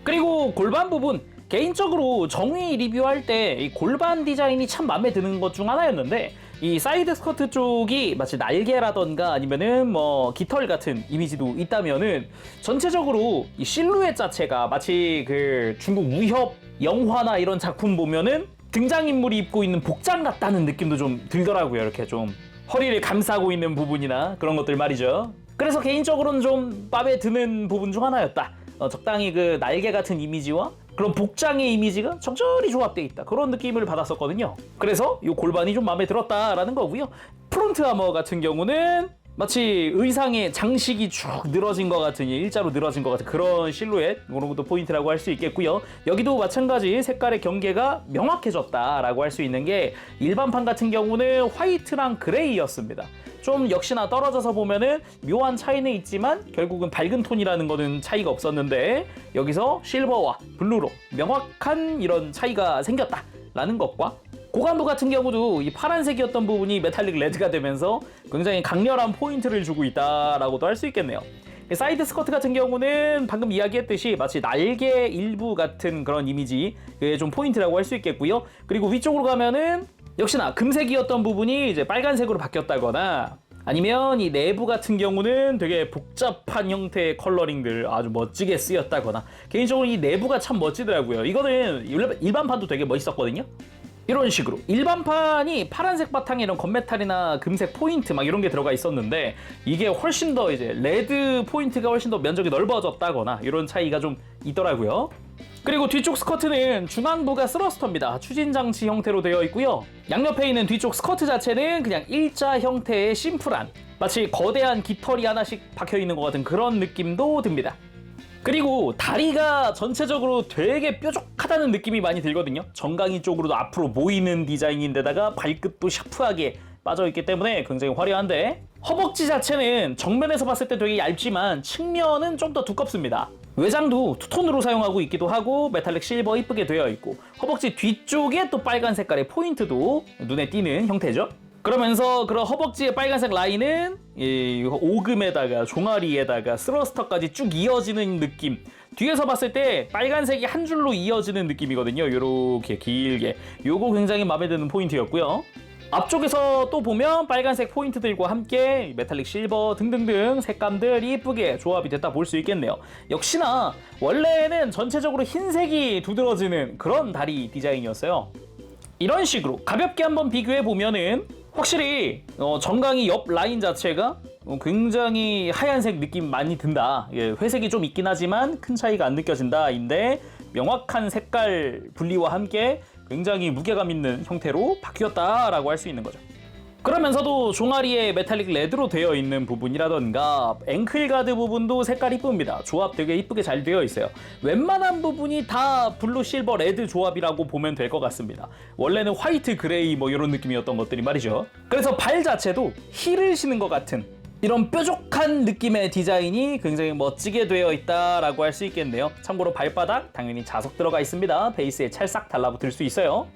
그리고 골반 부분, 개인적으로 정의 리뷰할 때 이 골반 디자인이 참 마음에 드는 것 중 하나였는데, 이 사이드 스커트 쪽이 마치 날개라던가 아니면은 깃털 같은 이미지도 있다면은 전체적으로 이 실루엣 자체가 마치 그 중국 무협 영화나 이런 작품 보면은 등장인물이 입고 있는 복장 같다는 느낌도 좀 들더라고요. 이렇게 좀 허리를 감싸고 있는 부분이나 그런 것들 말이죠. 그래서 개인적으로는 좀 마음에 드는 부분 중 하나였다. 적당히 그 날개 같은 이미지와 그런 복장의 이미지가 적절히 조합되어 있다. 그런 느낌을 받았었거든요. 그래서 이 골반이 좀 마음에 들었다라는 거고요. 프론트 아머 같은 경우는 마치 의상의 장식이 쭉 늘어진 것 같은, 일자로 늘어진 것 같은 그런 실루엣, 이런 것도 포인트라고 할 수 있겠고요. 여기도 마찬가지 색깔의 경계가 명확해졌다라고 할 수 있는 게, 일반판 같은 경우는 화이트랑 그레이였습니다. 좀 역시나 떨어져서 보면은 묘한 차이는 있지만 결국은 밝은 톤이라는 거는 차이가 없었는데, 여기서 실버와 블루로 명확한 이런 차이가 생겼다라는 것과, 고관부 같은 경우도 이 파란색이었던 부분이 메탈릭 레드가 되면서 굉장히 강렬한 포인트를 주고 있다라고도 할 수 있겠네요. 사이드 스커트 같은 경우는 방금 이야기했듯이 마치 날개 일부 같은 그런 이미지, 그게 좀 포인트라고 할 수 있겠고요. 그리고 위쪽으로 가면은 역시나 금색이었던 부분이 이제 빨간색으로 바뀌었다거나, 아니면 이 내부 같은 경우는 되게 복잡한 형태의 컬러링들 아주 멋지게 쓰였다거나, 개인적으로 이 내부가 참 멋지더라고요. 이거는 일반판도 되게 멋있었거든요. 이런 식으로 일반판이 파란색 바탕에 이런 건메탈이나 금색 포인트 막 이런 게 들어가 있었는데, 이게 훨씬 더 이제 레드 포인트가 훨씬 더 면적이 넓어졌다거나 이런 차이가 좀 있더라고요. 그리고 뒤쪽 스커트는 중앙부가 스러스터입니다. 추진 장치 형태로 되어 있고요. 양옆에 있는 뒤쪽 스커트 자체는 그냥 일자 형태의 심플한, 마치 거대한 깃털이 하나씩 박혀 있는 것 같은 그런 느낌도 듭니다. 그리고 다리가 전체적으로 되게 뾰족하다는 느낌이 많이 들거든요. 정강이 쪽으로도 앞으로 모이는 디자인인데다가 발끝도 샤프하게 빠져있기 때문에 굉장히 화려한데, 허벅지 자체는 정면에서 봤을 때 되게 얇지만 측면은 좀 더 두껍습니다. 외장도 투톤으로 사용하고 있기도 하고 메탈릭 실버 이쁘게 되어 있고, 허벅지 뒤쪽에 또 빨간 색깔의 포인트도 눈에 띄는 형태죠. 그러면서 그런 허벅지의 빨간색 라인은 이 오금에다가 종아리에다가 스러스터까지 쭉 이어지는 느낌, 뒤에서 봤을 때 빨간색이 한 줄로 이어지는 느낌이거든요. 요렇게 길게, 요거 굉장히 마음에 드는 포인트였고요. 앞쪽에서 또 보면 빨간색 포인트들과 함께 메탈릭 실버 등등등 색감들이 이쁘게 조합이 됐다 볼 수 있겠네요. 역시나 원래는 전체적으로 흰색이 두드러지는 그런 다리 디자인이었어요. 이런 식으로 가볍게 한번 비교해 보면은 확실히 정강이 옆 라인 자체가 굉장히 하얀색 느낌 많이 든다. 회색이 좀 있긴 하지만 큰 차이가 안 느껴진다 인데, 명확한 색깔 분리와 함께 굉장히 무게감 있는 형태로 바뀌었다라고 할 수 있는 거죠. 그러면서도 종아리에 메탈릭 레드로 되어 있는 부분이라던가 앵클 가드 부분도 색깔 이쁩니다. 조합 되게 이쁘게 잘 되어 있어요. 웬만한 부분이 다 블루 실버 레드 조합이라고 보면 될 것 같습니다. 원래는 화이트 그레이 뭐 이런 느낌이었던 것들이 말이죠. 그래서 발 자체도 힐을 신은 것 같은 이런 뾰족한 느낌의 디자인이 굉장히 멋지게 되어 있다라고 할 수 있겠네요. 참고로 발바닥 당연히 자석 들어가 있습니다. 베이스에 찰싹 달라붙을 수 있어요.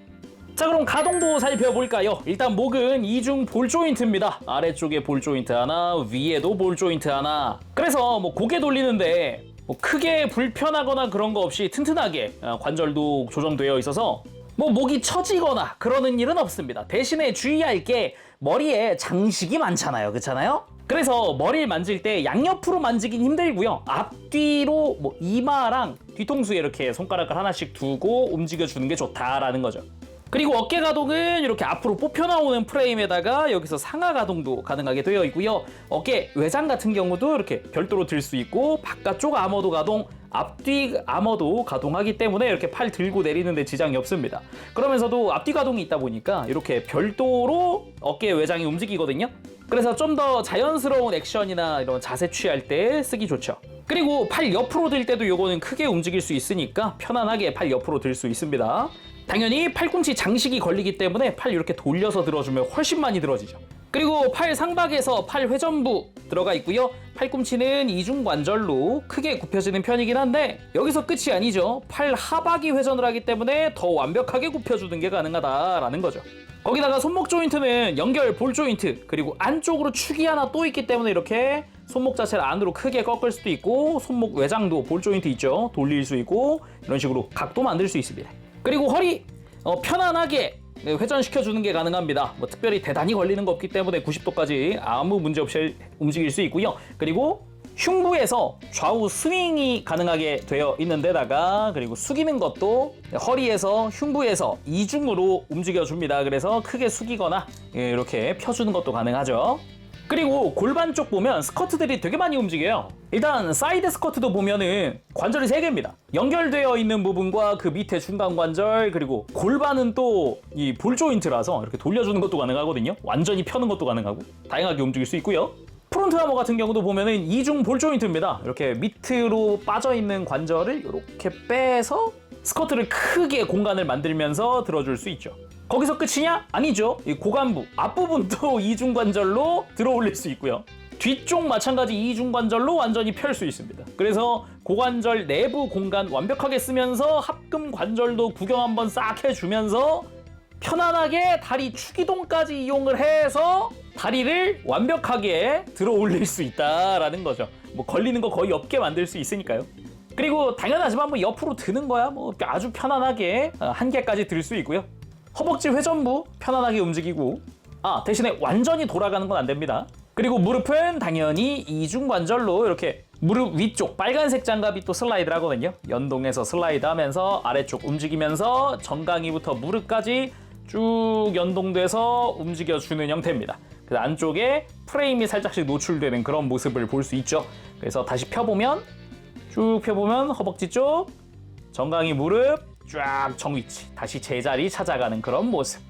자, 그럼 가동도 살펴볼까요? 일단 목은 이중 볼 조인트입니다. 아래쪽에 볼 조인트 하나, 위에도 볼 조인트 하나. 그래서 뭐 고개 돌리는데 뭐 크게 불편하거나 그런 거 없이 튼튼하게 관절도 조정되어 있어서 뭐 목이 처지거나 그러는 일은 없습니다. 대신에 주의할 게 머리에 장식이 많잖아요. 그렇잖아요? 그래서 머리를 만질 때 양옆으로 만지긴 힘들고요. 앞뒤로 뭐 이마랑 뒤통수에 이렇게 손가락을 하나씩 두고 움직여주는 게 좋다라는 거죠. 그리고 어깨 가동은 이렇게 앞으로 뽑혀 나오는 프레임에다가 여기서 상하 가동도 가능하게 되어 있고요. 어깨 외장 같은 경우도 이렇게 별도로 들 수 있고, 바깥쪽 아머도 가동, 앞뒤 아머도 가동하기 때문에 이렇게 팔 들고 내리는 데 지장이 없습니다. 그러면서도 앞뒤 가동이 있다 보니까 이렇게 별도로 어깨 외장이 움직이거든요. 그래서 좀 더 자연스러운 액션이나 이런 자세 취할 때 쓰기 좋죠. 그리고 팔 옆으로 들 때도 요거는 크게 움직일 수 있으니까 편안하게 팔 옆으로 들 수 있습니다. 당연히 팔꿈치 장식이 걸리기 때문에 팔 이렇게 돌려서 들어주면 훨씬 많이 들어지죠. 그리고 팔 상박에서 팔 회전부 들어가 있고요. 팔꿈치는 이중 관절로 크게 굽혀지는 편이긴 한데, 여기서 끝이 아니죠. 팔 하박이 회전을 하기 때문에 더 완벽하게 굽혀주는 게 가능하다라는 거죠. 거기다가 손목 조인트는 연결 볼 조인트, 그리고 안쪽으로 축이 하나 또 있기 때문에 이렇게 손목 자체를 안으로 크게 꺾을 수도 있고, 손목 외장도 볼 조인트 있죠. 돌릴 수 있고, 이런 식으로 각도 만들 수 있습니다. 그리고 허리 편안하게 회전시켜주는 게 가능합니다. 뭐 특별히 대단히 걸리는 거 없기 때문에 90도까지 아무 문제 없이 움직일 수 있고요. 그리고 흉부에서 좌우 스윙이 가능하게 되어 있는 데다가, 그리고 숙이는 것도 허리에서 흉부에서 이중으로 움직여줍니다. 그래서 크게 숙이거나 이렇게 펴주는 것도 가능하죠. 그리고 골반 쪽 보면 스커트들이 되게 많이 움직여요. 일단 사이드 스커트도 보면은 관절이 3개입니다. 연결되어 있는 부분과 그 밑에 중간 관절, 그리고 골반은 또 이 볼 조인트라서 이렇게 돌려주는 것도 가능하거든요. 완전히 펴는 것도 가능하고 다양하게 움직일 수 있고요. 프론트 아머 같은 경우도 보면은 이중 볼 조인트입니다. 이렇게 밑으로 빠져있는 관절을 이렇게 빼서 스커트를 크게 공간을 만들면서 들어줄 수 있죠. 거기서 끝이냐? 아니죠. 이 고관부 앞부분도 이중 관절로 들어 올릴 수 있고요. 뒤쪽 마찬가지 이중 관절로 완전히 펼 수 있습니다. 그래서 고관절 내부 공간 완벽하게 쓰면서 합금 관절도 구경 한번 싹 해주면서 편안하게 다리 축이동까지 이용을 해서 다리를 완벽하게 들어 올릴 수 있다라는 거죠. 뭐 걸리는 거 거의 없게 만들 수 있으니까요. 그리고 당연하지만 뭐 옆으로 드는 거야 뭐 아주 편안하게 한 개까지 들 수 있고요. 허벅지 회전부 편안하게 움직이고 대신에 완전히 돌아가는 건 안 됩니다. 그리고 무릎은 당연히 이중관절로 이렇게 무릎 위쪽 빨간색 장갑이 또 슬라이드를 하거든요. 연동해서 슬라이드 하면서 아래쪽 움직이면서 정강이부터 무릎까지 쭉 연동돼서 움직여주는 형태입니다. 그 안쪽에 프레임이 살짝씩 노출되는 그런 모습을 볼 수 있죠. 그래서 다시 펴보면 쭉 펴보면 허벅지 쪽, 정강이 무릎 쫙 정위치 다시 제자리 찾아가는 그런 모습.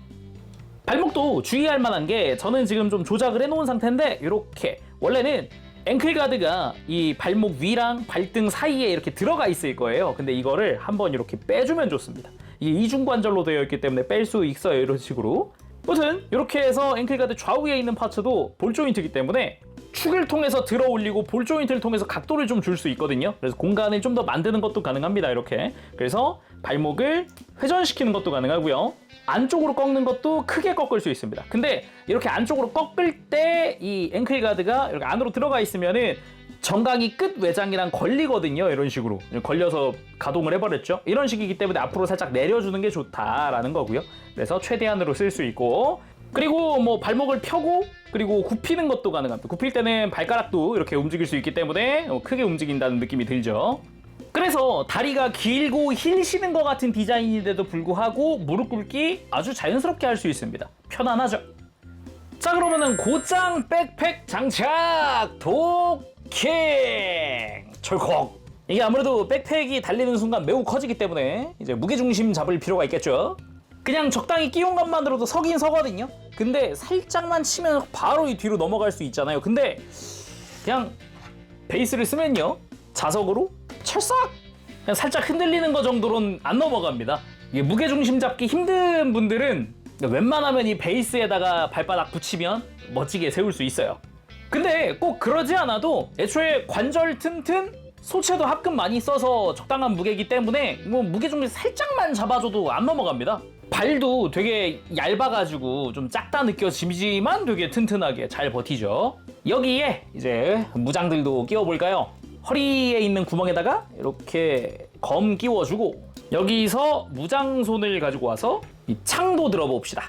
발목도 주의할 만한 게 저는 지금 좀 조작을 해놓은 상태인데 이렇게 원래는 앵클 가드가 이 발목 위랑 발등 사이에 이렇게 들어가 있을 거예요. 근데 이거를 한번 이렇게 빼주면 좋습니다. 이게 이중관절로 되어 있기 때문에 뺄 수 있어요. 이런 식으로. 아무튼 이렇게 해서 앵클 가드 좌우에 있는 파츠도 볼 조인트이기 때문에 축을 통해서 들어 올리고 볼 조인트를 통해서 각도를 좀 줄 수 있거든요. 그래서 공간을 좀 더 만드는 것도 가능합니다. 이렇게. 그래서 발목을 회전시키는 것도 가능하고요. 안쪽으로 꺾는 것도 크게 꺾을 수 있습니다. 근데 이렇게 안쪽으로 꺾을 때 이 앵클 가드가 이렇게 안으로 들어가 있으면은 정강이 끝 외장이랑 걸리거든요. 이런 식으로 걸려서 가동을 해버렸죠. 이런 식이기 때문에 앞으로 살짝 내려주는 게 좋다라는 거고요. 그래서 최대한으로 쓸 수 있고, 그리고 뭐 발목을 펴고 그리고 굽히는 것도 가능합니다. 굽힐 때는 발가락도 이렇게 움직일 수 있기 때문에 크게 움직인다는 느낌이 들죠. 그래서 다리가 길고 힐 쉬는 것 같은 디자인인데도 불구하고 무릎 꿇기 아주 자연스럽게 할 수 있습니다. 편안하죠? 자, 그러면은 곧장 백팩 장착 도킹 철컥. 이게 아무래도 백팩이 달리는 순간 매우 커지기 때문에 이제 무게중심 잡을 필요가 있겠죠. 그냥 적당히 끼운 것만으로도 서긴 서거든요. 근데 살짝만 치면 바로 이 뒤로 넘어갈 수 있잖아요. 근데 그냥 베이스를 쓰면요, 자석으로 찰싹 그냥 살짝 흔들리는 거 정도로는 안 넘어갑니다. 이게 무게중심 잡기 힘든 분들은 웬만하면 이 베이스에다가 발바닥 붙이면 멋지게 세울 수 있어요. 근데 꼭 그러지 않아도 애초에 관절 튼튼, 소체도 합금 많이 써서 적당한 무게이기 때문에 뭐 무게중심 살짝만 잡아줘도 안 넘어갑니다. 발도 되게 얇아가지고 좀 작다 느껴지지만 되게 튼튼하게 잘 버티죠. 여기에 이제 무장들도 끼워볼까요? 허리에 있는 구멍에다가 이렇게 검 끼워주고 여기서 무장손을 가지고 와서 이 창도 들어봅시다.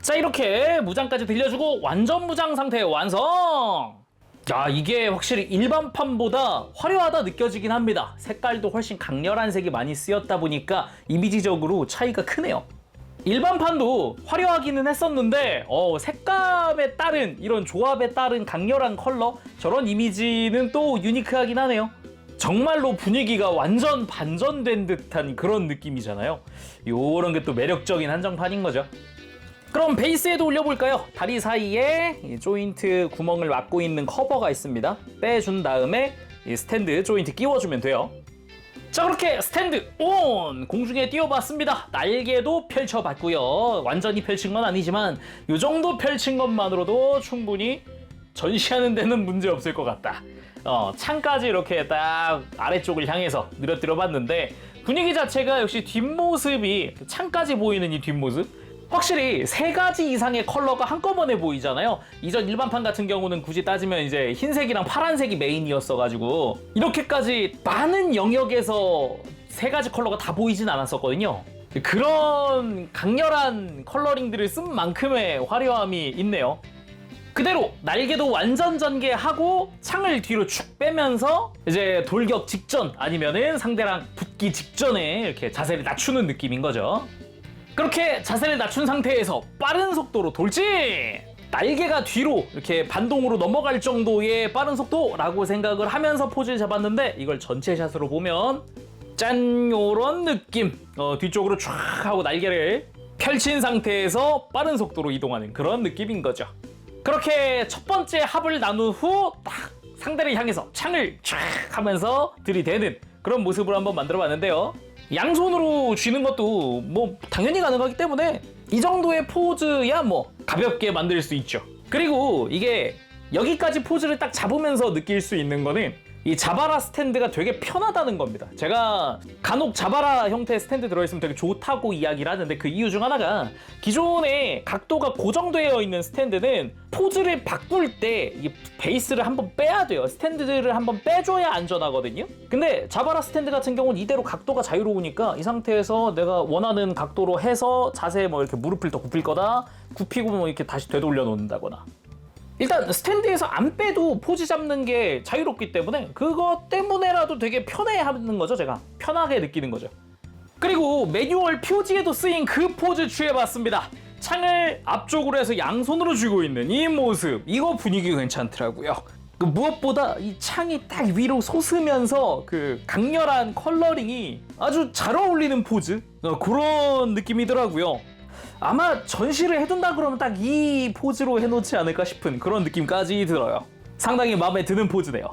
자, 이렇게 무장까지 들려주고 완전 무장 상태 완성! 야, 이게 확실히 일반판보다 화려하다 느껴지긴 합니다. 색깔도 훨씬 강렬한 색이 많이 쓰였다 보니까 이미지적으로 차이가 크네요. 일반판도 화려하기는 했었는데 색감에 따른 이런 조합에 따른 강렬한 컬러, 저런 이미지는 또 유니크하긴 하네요. 정말로 분위기가 완전 반전된 듯한 그런 느낌이잖아요. 요런 게 또 매력적인 한정판인 거죠. 그럼 베이스에도 올려볼까요? 다리 사이에 이 조인트 구멍을 막고 있는 커버가 있습니다. 빼준 다음에 이 스탠드 조인트 끼워주면 돼요. 자, 그렇게 스탠드 온! 공중에 띄워봤습니다. 날개도 펼쳐봤고요. 완전히 펼친 건 아니지만 이 정도 펼친 것만으로도 충분히 전시하는 데는 문제 없을 것 같다. 창까지 이렇게 딱 아래쪽을 향해서 늘어뜨려봤는데 분위기 자체가 역시 뒷모습이, 창까지 보이는 이 뒷모습, 확실히 3가지 이상의 컬러가 한꺼번에 보이잖아요. 이전 일반판 같은 경우는 굳이 따지면 이제 흰색이랑 파란색이 메인이었어가지고 이렇게까지 많은 영역에서 3가지 컬러가 다 보이진 않았었거든요. 그런 강렬한 컬러링들을 쓴 만큼의 화려함이 있네요. 그대로 날개도 완전 전개하고 창을 뒤로 축 빼면서 이제 돌격 직전 아니면은 상대랑 붙기 직전에 이렇게 자세를 낮추는 느낌인 거죠. 그렇게 자세를 낮춘 상태에서 빠른 속도로 돌진! 날개가 뒤로 이렇게 반동으로 넘어갈 정도의 빠른 속도라고 생각을 하면서 포즈를 잡았는데 이걸 전체 샷으로 보면 짠! 요런 느낌! 뒤쪽으로 쫙 하고 날개를 펼친 상태에서 빠른 속도로 이동하는 그런 느낌인 거죠. 그렇게 첫 번째 합을 나눈 후 딱 상대를 향해서 창을 쫙 하면서 들이대는 그런 모습을 한번 만들어 봤는데요. 양손으로 쥐는 것도 뭐 당연히 가능하기 때문에 이 정도의 포즈야 뭐 가볍게 만들 수 있죠. 그리고 이게 여기까지 포즈를 딱 잡으면서 느낄 수 있는 거는 이 자바라 스탠드가 되게 편하다는 겁니다. 제가 간혹 자바라 형태의 스탠드 들어있으면 되게 좋다고 이야기를 하는데 그 이유 중 하나가 기존에 각도가 고정되어 있는 스탠드는 포즈를 바꿀 때 이 베이스를 한번 빼야 돼요. 스탠드를 한번 빼줘야 안전하거든요. 근데 자바라 스탠드 같은 경우는 이대로 각도가 자유로우니까 이 상태에서 내가 원하는 각도로 해서 자세에 뭐 이렇게 무릎을 더 굽힐 거다 굽히고 뭐 이렇게 다시 되돌려 놓는다거나 일단 스탠드에서 안 빼도 포즈 잡는 게 자유롭기 때문에 그것 때문에라도 되게 편해하는 거죠. 제가 편하게 느끼는 거죠. 그리고 매뉴얼 표지에도 쓰인 그 포즈 취해봤습니다. 창을 앞쪽으로 해서 양손으로 쥐고 있는 이 모습, 이거 분위기 괜찮더라고요. 무엇보다 이 창이 딱 위로 솟으면서 그 강렬한 컬러링이 아주 잘 어울리는 포즈, 그런 느낌이더라고요. 아마 전시를 해둔다 그러면 딱 이 포즈로 해놓지 않을까 싶은 그런 느낌까지 들어요. 상당히 마음에 드는 포즈네요.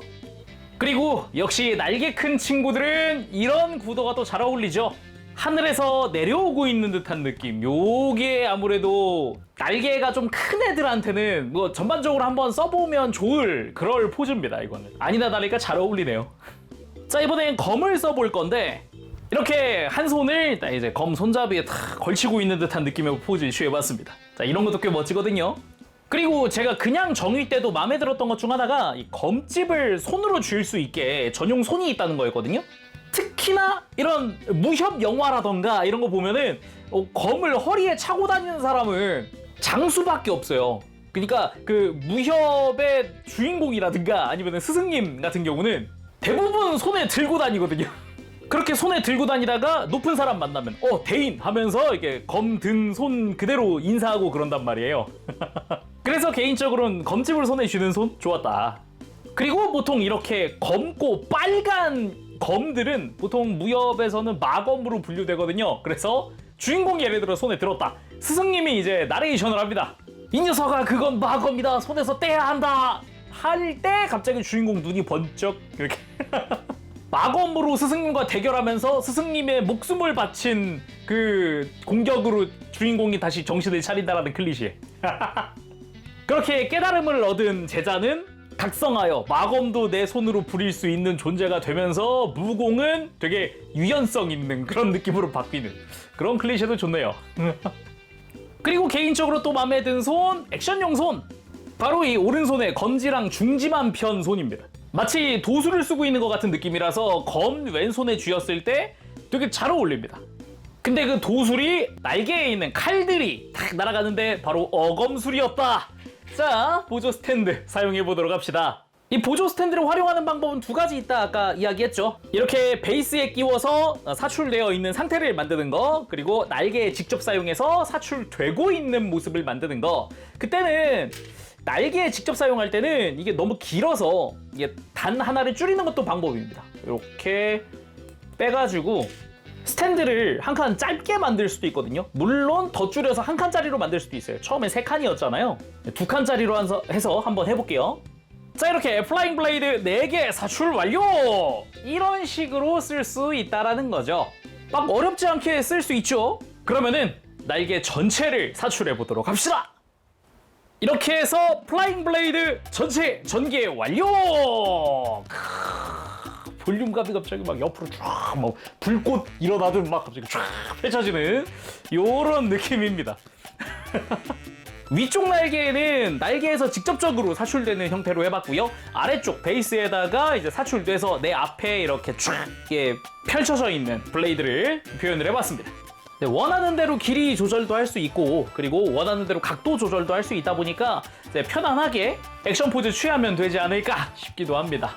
그리고 역시 날개 큰 친구들은 이런 구도가 또 잘 어울리죠. 하늘에서 내려오고 있는 듯한 느낌. 요게 아무래도 날개가 좀 큰 애들한테는 뭐 전반적으로 한번 써보면 좋을 그럴 포즈입니다. 이거는 아니나 다를까 잘 어울리네요. 자, 이번엔 검을 써볼 건데 이렇게 한 손을 딱 이제 검 손잡이에 탁 걸치고 있는 듯한 느낌의 포즈 취해봤습니다. 자, 이런 것도 꽤 멋지거든요. 그리고 제가 그냥 정의 때도 마음에 들었던 것 중 하나가 이 검집을 손으로 쥘 수 있게 전용 손이 있다는 거였거든요. 특히나 이런 무협 영화라던가 이런 거 보면은 검을 허리에 차고 다니는 사람은 장수밖에 없어요. 그러니까 그 무협의 주인공이라든가 아니면 스승님 같은 경우는 대부분 손에 들고 다니거든요. 그렇게 손에 들고 다니다가 높은 사람 만나면 대인 하면서 이렇게 검 든 손 그대로 인사하고 그런단 말이에요. 그래서 개인적으로는 검집을 손에 쥐는 손 좋았다. 그리고 보통 이렇게 검고 빨간 검들은 보통 무협에서는 마검으로 분류되거든요. 그래서 주인공이 예를 들어 손에 들었다. 스승님이 이제 나레이션을 합니다. 이 녀석아 그건 마검이다. 손에서 떼야 한다. 할 때 갑자기 주인공 눈이 번쩍 이렇게 마검으로 스승님과 대결하면서 스승님의 목숨을 바친 그 공격으로 주인공이 다시 정신을 차린다라는 클리셰. 그렇게 깨달음을 얻은 제자는 각성하여 마검도 내 손으로 부릴 수 있는 존재가 되면서 무공은 되게 유연성 있는 그런 느낌으로 바뀌는 그런 클리셰도 좋네요. 그리고 개인적으로 또 마음에 든 손, 액션용 손. 바로 이 오른손에 검지랑 중지만 편 손입니다. 마치 도수를 쓰고 있는 것 같은 느낌이라서 검 왼손에 쥐었을 때 되게 잘 어울립니다. 근데 그 도술이 날개에 있는 칼들이 탁 날아가는데 바로 어검술이었다. 자, 보조 스탠드 사용해 보도록 합시다. 이 보조 스탠드를 활용하는 방법은 두 가지 있다 아까 이야기했죠. 이렇게 베이스에 끼워서 사출되어 있는 상태를 만드는 거, 그리고 날개에 직접 사용해서 사출되고 있는 모습을 만드는 거. 그때는 날개에 직접 사용할 때는 이게 너무 길어서 이게 단 하나를 줄이는 것도 방법입니다. 이렇게 빼가지고 스탠드를 한 칸 짧게 만들 수도 있거든요. 물론 더 줄여서 한 칸짜리로 만들 수도 있어요. 처음에 3칸이었잖아요. 2칸짜리로 해서 한번 해볼게요. 자, 이렇게 플라잉 블레이드 4개 사출 완료! 이런 식으로 쓸 수 있다라는 거죠. 막 어렵지 않게 쓸 수 있죠. 그러면은 날개 전체를 사출해 보도록 합시다. 이렇게 해서 플라잉 블레이드 전체 전개 완료! 볼륨감이 갑자기 막 옆으로 쫙 막 불꽃 일어나듯 막 갑자기 쫙 펼쳐지는 요런 느낌입니다. 위쪽 날개는 날개에서 직접적으로 사출되는 형태로 해봤고요. 아래쪽 베이스에다가 이제 사출돼서 내 앞에 이렇게 쫙 펼쳐져 있는 블레이드를 표현을 해봤습니다. 원하는 대로 길이 조절도 할 수 있고, 그리고 원하는 대로 각도 조절도 할 수 있다 보니까 편안하게 액션 포즈 취하면 되지 않을까 싶기도 합니다.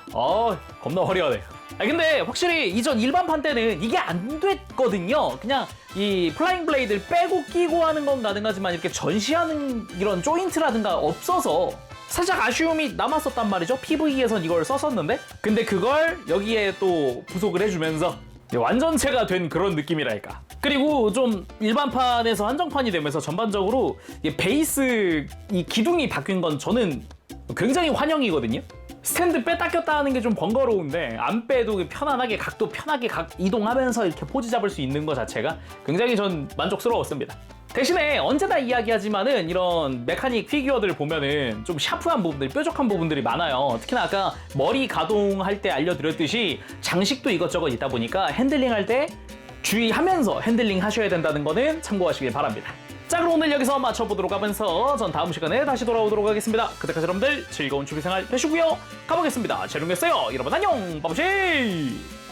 겁나 화려하네. 근데 확실히 이전 일반판 때는 이게 안 됐거든요. 그냥 이 플라잉 블레이드를 빼고 끼고 하는 건 가능하지만 이렇게 전시하는 이런 조인트라든가 없어서 살짝 아쉬움이 남았었단 말이죠. PVE에선 이걸 썼었는데, 근데 그걸 여기에 또 부속을 해주면서 완전체가 된 그런 느낌이랄까. 그리고 좀 일반판에서 한정판이 되면서 전반적으로 베이스 이 기둥이 바뀐 건 저는 굉장히 환영이거든요. 스탠드 뺐다 꼈다 하는 게 좀 번거로운데 안 빼도 편안하게 각도 편하게 이동하면서 이렇게 포즈 잡을 수 있는 것 자체가 굉장히 전 만족스러웠습니다. 대신에 언제나 이야기하지만은 이런 메카닉 피규어들 보면은 좀 샤프한 부분들, 뾰족한 부분들이 많아요. 특히나 아까 머리 가동할 때 알려드렸듯이 장식도 이것저것 있다 보니까 핸들링할 때 주의하면서 핸들링 하셔야 된다는 거는 참고하시길 바랍니다. 자, 그럼 오늘 여기서 마쳐보도록 하면서 전 다음 시간에 다시 돌아오도록 하겠습니다. 그때까지 여러분들 즐거운 취미생활 되시고요. 가보겠습니다. 재롱이었어요. 여러분 안녕. 바보쉐이.